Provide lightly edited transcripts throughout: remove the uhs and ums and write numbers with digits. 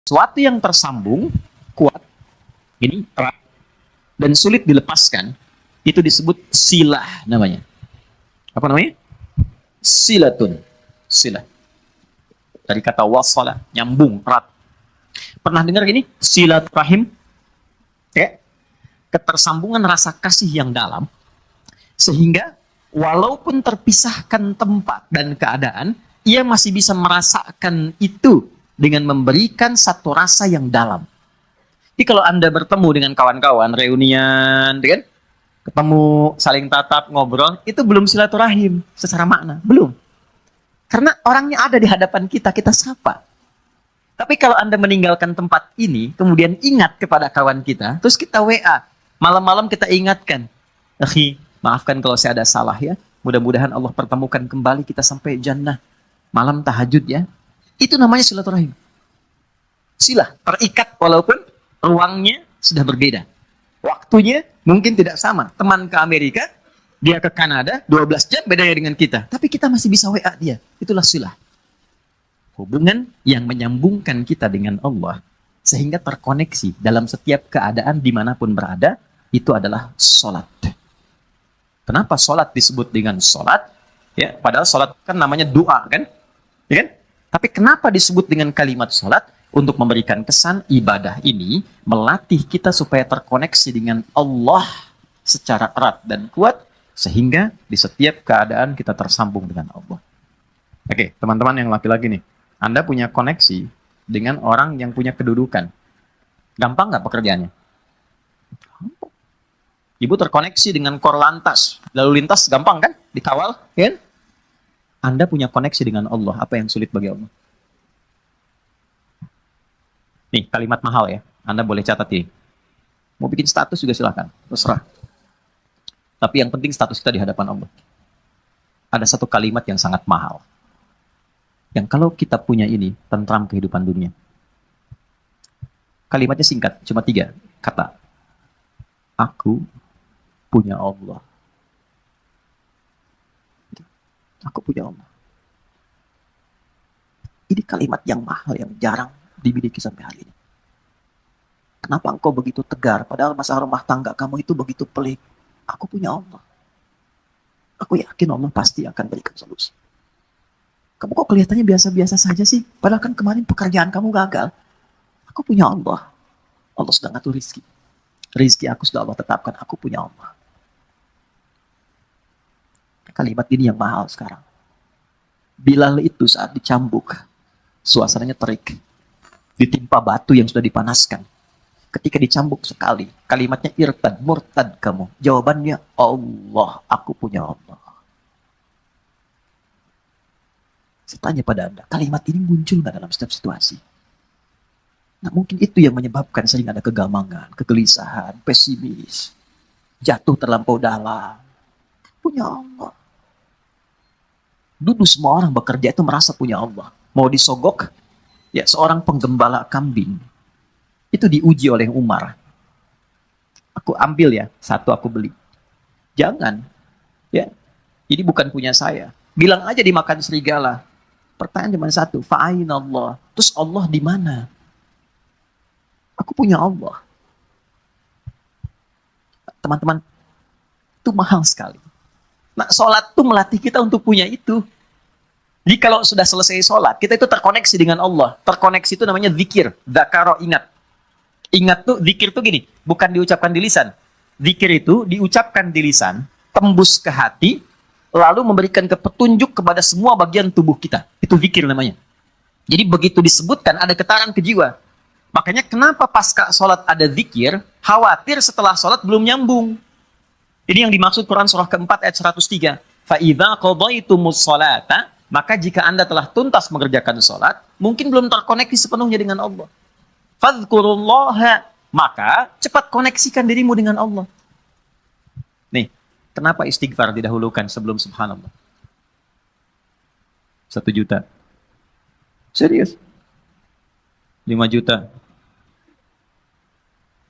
Sesuatu yang tersambung, kuat, ini erat, dan sulit dilepaskan, itu disebut silah namanya. Apa namanya? Silatun. Silah. Dari kata wasala, nyambung, erat. Pernah dengar gini? Silaturahim? Ya. Ketersambungan rasa kasih yang dalam, sehingga walaupun terpisahkan tempat dan keadaan, ia masih bisa merasakan itu dengan memberikan satu rasa yang dalam. Jadi kalau Anda bertemu dengan kawan-kawan, reunian, kan? Ketemu, saling tatap, ngobrol, itu belum silaturahim secara makna. Belum. Karena orangnya ada di hadapan kita, kita sapa. Tapi kalau Anda meninggalkan tempat ini, kemudian ingat kepada kawan kita, terus kita WA, malam-malam kita ingatkan, akhi, maafkan kalau saya ada salah ya, mudah-mudahan Allah pertemukan kembali kita sampai jannah, malam tahajud ya. Itu namanya silaturahim. Silah, terikat walaupun ruangnya sudah berbeda. Waktunya mungkin tidak sama. Teman ke Amerika, dia ke Kanada, 12 jam bedanya dengan kita. Tapi kita masih bisa WA dia. Itulah silah. Hubungan yang menyambungkan kita dengan Allah. Sehingga terkoneksi dalam setiap keadaan dimanapun berada, itu adalah sholat. Kenapa sholat disebut dengan sholat? Ya, padahal sholat kan namanya doa, kan? Ya kan? Tapi kenapa disebut dengan kalimat sholat? Untuk memberikan kesan ibadah ini melatih kita supaya terkoneksi dengan Allah secara erat dan kuat, sehingga di setiap keadaan kita tersambung dengan Allah. Oke, teman-teman yang laki-laki nih, Anda punya koneksi dengan orang yang punya kedudukan. Gampang nggak pekerjaannya? Ibu terkoneksi dengan Korlantas, lalu lintas gampang kan? Dikawal, kan? Anda punya koneksi dengan Allah, apa yang sulit bagi Allah? Nih, kalimat mahal ya. Anda boleh catat ini. Mau bikin status juga silahkan. Terserah. Tapi yang penting status kita di hadapan Allah. Ada satu kalimat yang sangat mahal. Yang kalau kita punya ini, tentram kehidupan dunia. Kalimatnya singkat, cuma 3 kata. Aku punya Allah. Aku punya Allah. Ini kalimat yang mahal, yang jarang dimiliki sampai hari ini. Kenapa engkau begitu tegar? Padahal masalah rumah tangga kamu itu begitu pelik. Aku punya Allah. Aku yakin Allah pasti akan berikan solusi. Kamu kok kelihatannya biasa-biasa saja sih? Padahal kan kemarin pekerjaan kamu gagal. Aku punya Allah. Allah sudah ngatur rizki. Rizki aku sudah Allah tetapkan. Aku punya Allah. Kalimat ini yang mahal sekarang. Bilal itu saat dicambuk, suasananya terik. Ditimpa batu yang sudah dipanaskan. Ketika dicambuk sekali, kalimatnya irtad, murtad kamu. Jawabannya, Allah, aku punya Allah. Saya tanya pada Anda, kalimat ini muncul nggak dalam setiap situasi? Nah, mungkin itu yang menyebabkan sering ada kegamangan, kegelisahan, pesimis, jatuh terlampau dalam. Punya Allah. Dulu semua orang bekerja itu merasa punya Allah. Mau disogok, ya seorang penggembala kambing itu diuji oleh Umar. Aku ambil ya, 1 aku beli. Jangan, ya. Ini bukan punya saya. Bilang aja dimakan serigala. Pertanyaan cuma 1, fa'aina Allah. Terus Allah di mana? Aku punya Allah. Teman-teman, itu mahal sekali. Nah, sholat itu melatih kita untuk punya itu. Jadi kalau sudah selesai sholat, kita itu terkoneksi dengan Allah. Terkoneksi itu namanya zikir. Dzakaro, ingat. Ingat tuh, zikir tuh gini, bukan diucapkan di lisan. Zikir itu diucapkan di lisan, tembus ke hati, lalu memberikan petunjuk kepada semua bagian tubuh kita. Itu zikir namanya. Jadi begitu disebutkan, ada getaran ke jiwa. Makanya kenapa pasca sholat ada zikir, khawatir setelah sholat belum nyambung. Ini yang dimaksud Quran surah keempat ayat 103. فَإِذَا قَضَيْتُمُ الصَّلَاةَ, maka jika Anda telah tuntas mengerjakan sholat, mungkin belum terkoneksi sepenuhnya dengan Allah. Fadhkurullaha, maka cepat koneksikan dirimu dengan Allah. Nih, kenapa istighfar didahulukan sebelum subhanallah? 1 juta. Serius? 5 juta.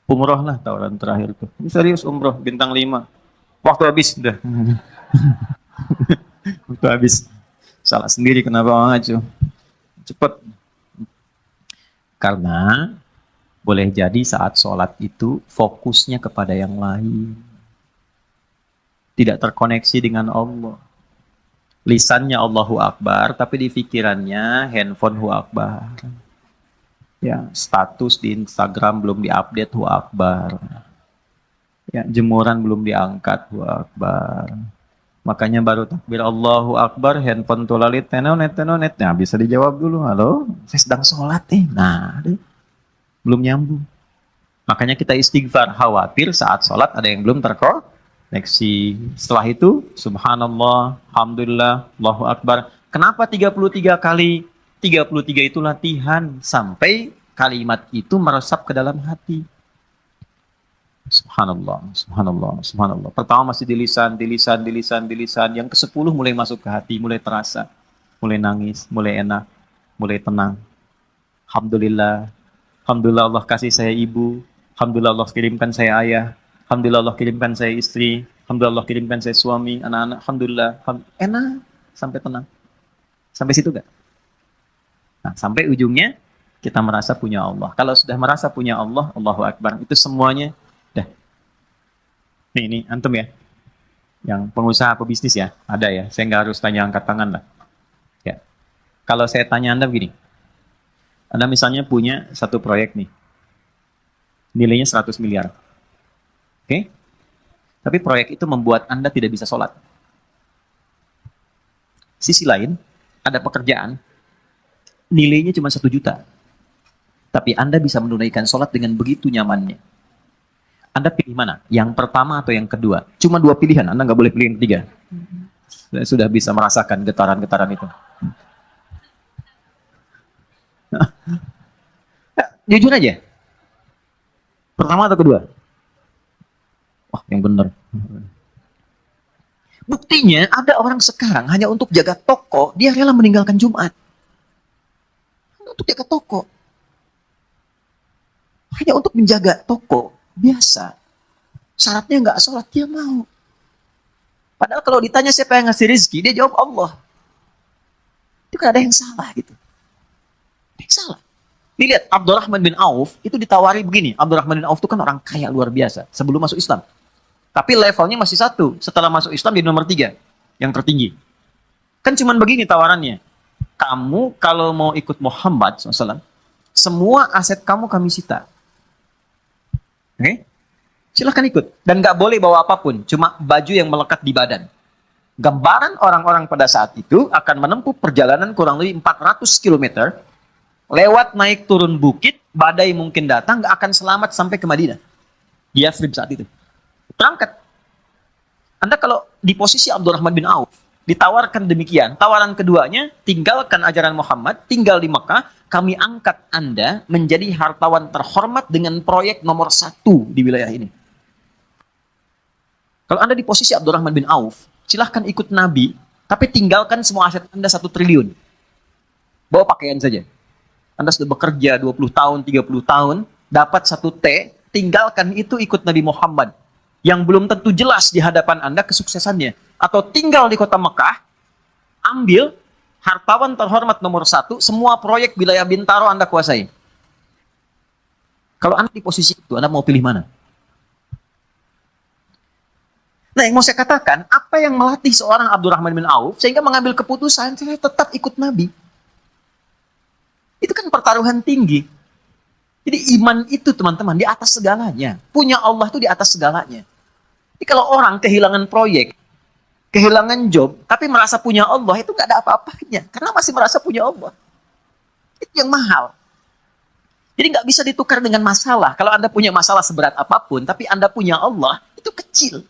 Umroh lah tawaran terakhir tuh. Ini serius umroh, bintang 5. Waktu habis, udah. Waktu habis. Salah sendiri kenapa maju. Cepat. Karena boleh jadi saat sholat itu fokusnya kepada yang lain. Tidak terkoneksi dengan Allah. Lisannya Allahu Akbar, tapi di pikirannya handphone Hu Akbar. Ya, status di Instagram belum diupdate Hu Akbar. Ya, jemuran belum diangkat Hu Akbar. Makanya baru takbir Allahu Akbar, handphone tulalit tenonet. Nah, bisa dijawab dulu, halo, saya sedang sholat nih. Nah, belum nyambung. Makanya kita istighfar, khawatir saat sholat ada yang belum terkoneksi. Setelah itu, subhanallah, alhamdulillah, Allahu Akbar. Kenapa 33 kali? 33 itu latihan sampai kalimat itu meresap ke dalam hati. Subhanallah, subhanallah, subhanallah. Pertama masih di lisan. Yang ke-10 mulai masuk ke hati, mulai terasa. Mulai nangis, mulai enak, mulai tenang. Alhamdulillah. Alhamdulillah Allah kasih saya ibu. Alhamdulillah Allah kirimkan saya ayah. Alhamdulillah Allah kirimkan saya istri. Alhamdulillah Allah kirimkan saya suami, anak-anak. Alhamdulillah. Enak. Sampai tenang. Sampai situ gak? Nah, sampai ujungnya kita merasa punya Allah. Kalau sudah merasa punya Allah, Allahu Akbar. Itu semuanya dah. Ini antum ya. Yang pengusaha pebisnis ya. Ada ya. Saya nggak harus tanya angkat tangan lah. Ya. Kalau saya tanya Anda begini. Anda misalnya punya satu proyek nih. Nilainya 100 miliar. Oke? Tapi proyek itu membuat Anda tidak bisa sholat. Sisi lain, ada pekerjaan. Nilainya cuma 1 juta. Tapi Anda bisa menunaikan sholat dengan begitu nyamannya. Anda pilih mana? Yang pertama atau yang kedua? Cuma 2 pilihan, Anda nggak boleh pilih yang ketiga. Saya sudah bisa merasakan getaran-getaran itu. Jujur aja. Pertama atau kedua? Wah, yang benar. Buktinya ada orang sekarang hanya untuk jaga toko, dia rela meninggalkan Jumat. Untuk jaga toko. Hanya untuk menjaga toko. Biasa. Syaratnya nggak sholat, dia mau. Padahal kalau ditanya siapa yang ngasih rezeki, dia jawab Allah. Itu kan ada yang salah gitu. Ada yang salah. Dilihat Abdurrahman bin Auf itu ditawari begini. Abdurrahman bin Auf itu kan orang kaya luar biasa sebelum masuk Islam. Tapi levelnya masih 1. Setelah masuk Islam jadi nomor 3 yang tertinggi. Kan cuman begini tawarannya. Kamu kalau mau ikut Muhammad SAW, semua aset kamu kami sita. Oke? Silahkan ikut. Dan nggak boleh bawa apapun. Cuma baju yang melekat di badan. Gambaran orang-orang pada saat itu akan menempuh perjalanan kurang lebih 400 km. Lewat naik turun bukit, badai mungkin datang, nggak akan selamat sampai ke Madinah. Di Yathrib saat itu. Berangkat. Anda kalau di posisi Abdurrahman bin Auf, ditawarkan demikian. Tawaran keduanya, tinggalkan ajaran Muhammad, tinggal di Mekah, kami angkat Anda menjadi hartawan terhormat dengan proyek nomor 1 di wilayah ini. Kalau Anda di posisi Abdurrahman bin Auf, silahkan ikut Nabi, tapi tinggalkan semua aset Anda 1 triliun. Bawa pakaian saja. Anda sudah bekerja 20 tahun, 30 tahun, dapat 1 T, tinggalkan itu ikut Nabi Muhammad. Yang belum tentu jelas di hadapan Anda kesuksesannya. Atau tinggal di kota Mekah, ambil hartawan terhormat nomor 1, semua proyek wilayah Bintaro Anda kuasai. Kalau Anda di posisi itu, Anda mau pilih mana? Nah, yang mau saya katakan, apa yang melatih seorang Abdurrahman bin Auf, sehingga mengambil keputusan, saya tetap ikut Nabi. Itu kan pertaruhan tinggi. Jadi iman itu teman-teman, di atas segalanya. Punya Allah itu di atas segalanya. Jadi kalau orang kehilangan proyek, kehilangan job, tapi merasa punya Allah, itu nggak ada apa-apanya. Karena masih merasa punya Allah. Itu yang mahal. Jadi nggak bisa ditukar dengan masalah. Kalau Anda punya masalah seberat apapun, tapi Anda punya Allah, itu kecil.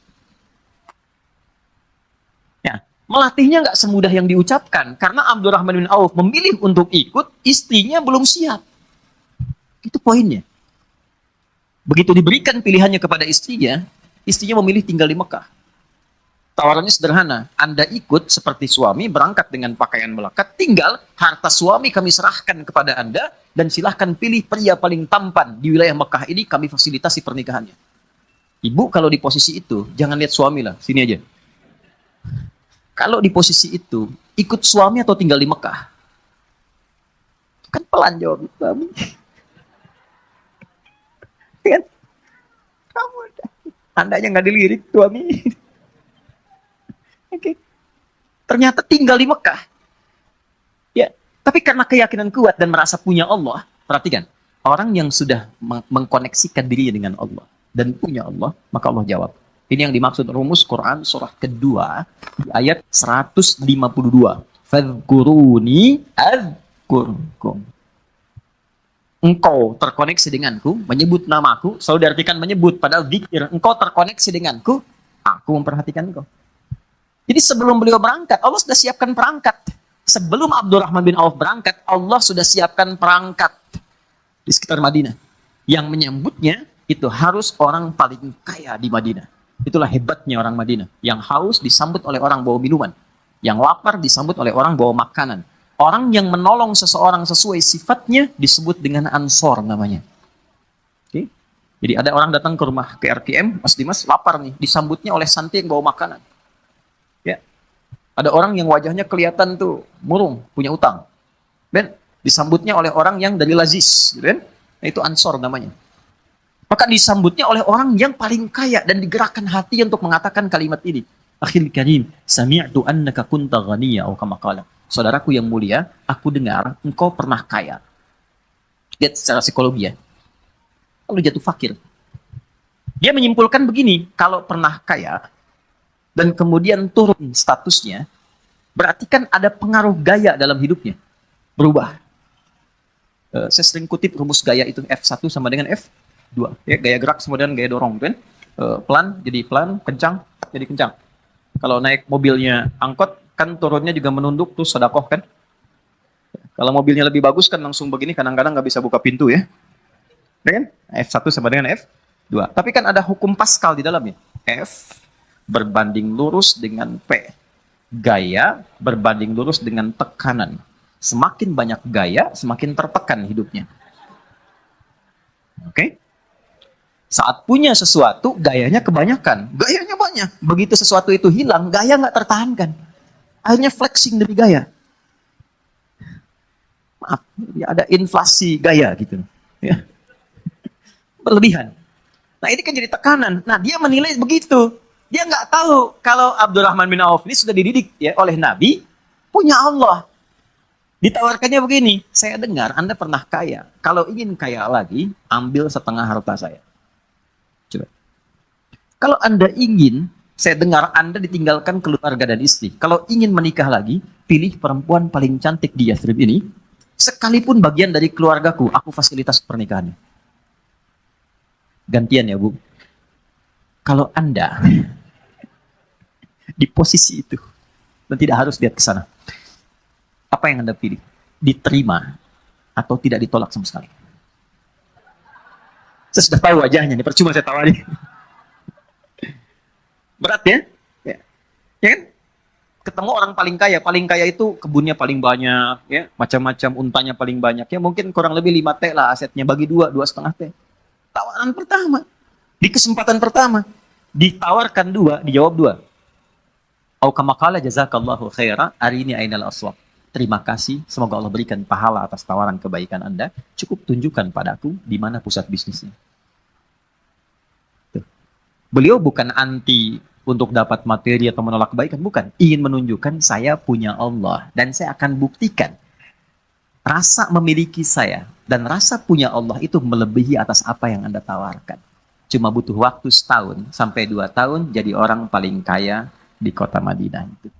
Ya, melatihnya nggak semudah yang diucapkan. Karena Abdurrahman bin Auf memilih untuk ikut, istrinya belum siap. Itu poinnya. Begitu diberikan pilihannya kepada istrinya memilih tinggal di Mekah. Tawarannya sederhana, Anda ikut seperti suami, berangkat dengan pakaian melekat, tinggal, harta suami kami serahkan kepada Anda, dan silahkan pilih pria paling tampan di wilayah Mekah ini, kami fasilitasi pernikahannya. Ibu kalau di posisi itu, jangan lihat suami lah, sini aja. Kalau di posisi itu, ikut suami atau tinggal di Mekah? Kan pelan jawab, Andanya nggak dilirik tuh, amin. Oke. Ternyata tinggal di Mekah. Ya, tapi karena keyakinan kuat dan merasa punya Allah, perhatikan, orang yang sudah mengkoneksikan dirinya dengan Allah dan punya Allah, maka Allah jawab. Ini yang dimaksud rumus Quran surah kedua di ayat 152. Fadhkuruni adzkurkum. Engkau terkoneksi denganku, menyebut namaku, selalu diartikan menyebut, padahal zikir. Engkau terkoneksi denganku, aku memperhatikan engkau. Jadi sebelum beliau berangkat, Allah sudah siapkan perangkat. Sebelum Abdurrahman bin Auf berangkat, Allah sudah siapkan perangkat di sekitar Madinah. Yang menyambutnya itu harus orang paling kaya di Madinah. Itulah hebatnya orang Madinah. Yang haus disambut oleh orang bawa minuman. Yang lapar disambut oleh orang bawa makanan. Orang yang menolong seseorang sesuai sifatnya disebut dengan ansor namanya. Oke? Jadi ada orang datang ke rumah ke RKM, Mas Dimas lapar nih, disambutnya oleh santi yang bawa makanan. Ya. Ada orang yang wajahnya kelihatan tuh murung, punya utang. Dan disambutnya oleh orang yang dari Lazis, gitu kan? Nah, itu ansor namanya. Maka disambutnya oleh orang yang paling kaya dan digerakkan hati untuk mengatakan kalimat ini. Akhil karim, sami'tu annaka kunta ghaniya atau kama qala. Saudaraku yang mulia, aku dengar engkau pernah kaya. Lihat secara psikologi ya. Lalu jatuh fakir. Dia menyimpulkan begini, kalau pernah kaya dan kemudian turun statusnya, berarti kan ada pengaruh gaya dalam hidupnya. Berubah. Saya sering kutip rumus gaya itu F1 sama dengan F2. Ya, gaya gerak sama dengan gaya dorong. Kan? Pelan jadi pelan, kencang jadi kencang. Kalau naik mobilnya angkot, kan turunnya juga menunduk, terus sedekah kan. Kalau mobilnya lebih bagus kan langsung begini, kadang-kadang nggak bisa buka pintu ya. Ya kan? F1 sama dengan F2. Tapi kan ada hukum Pascal di dalamnya. F berbanding lurus dengan P. Gaya berbanding lurus dengan tekanan. Semakin banyak gaya, semakin tertekan hidupnya. Oke? Saat punya sesuatu, gayanya kebanyakan. Gayanya banyak. Begitu sesuatu itu hilang, gaya nggak tertahankan. Akhirnya flexing demi gaya. Maaf, ya ada inflasi gaya gitu. Ya. Berlebihan. Nah ini kan jadi tekanan. Nah dia menilai begitu. Dia nggak tahu kalau Abdurrahman bin Auf ini sudah dididik ya oleh Nabi, punya Allah. Ditawarkannya begini, saya dengar Anda pernah kaya. Kalau ingin kaya lagi, ambil setengah harta saya. Coba. Kalau Anda ingin, saya dengar Anda ditinggalkan keluarga dan istri. Kalau ingin menikah lagi, pilih perempuan paling cantik di Yathrib ini. Sekalipun bagian dari keluargaku, aku fasilitas pernikahannya. Gantian ya Bu. Kalau Anda di posisi itu, dan tidak harus lihat ke sana, apa yang Anda pilih? Diterima atau tidak ditolak sama sekali? Saya sudah tahu wajahnya, nih percuma saya tawari. Berat ya? Ya kan? Ketemu orang paling kaya itu kebunnya paling banyak, ya, macam-macam, untanya paling banyak, ya mungkin kurang lebih 5 T lah asetnya, bagi 2,5 T. Tawaran pertama, di kesempatan pertama, ditawarkan 2, dijawab 2. Au kama qala jazakallahu khaira, arini ainal aswab. Terima kasih, semoga Allah berikan pahala atas tawaran kebaikan Anda. Cukup tunjukkan padaku di mana pusat bisnisnya. Tuh. Beliau bukan anti untuk dapat materi atau menolak kebaikan, bukan. Ingin menunjukkan saya punya Allah dan saya akan buktikan rasa memiliki saya dan rasa punya Allah itu melebihi atas apa yang Anda tawarkan. Cuma butuh waktu 1 tahun sampai 2 tahun jadi orang paling kaya di kota Madinah itu.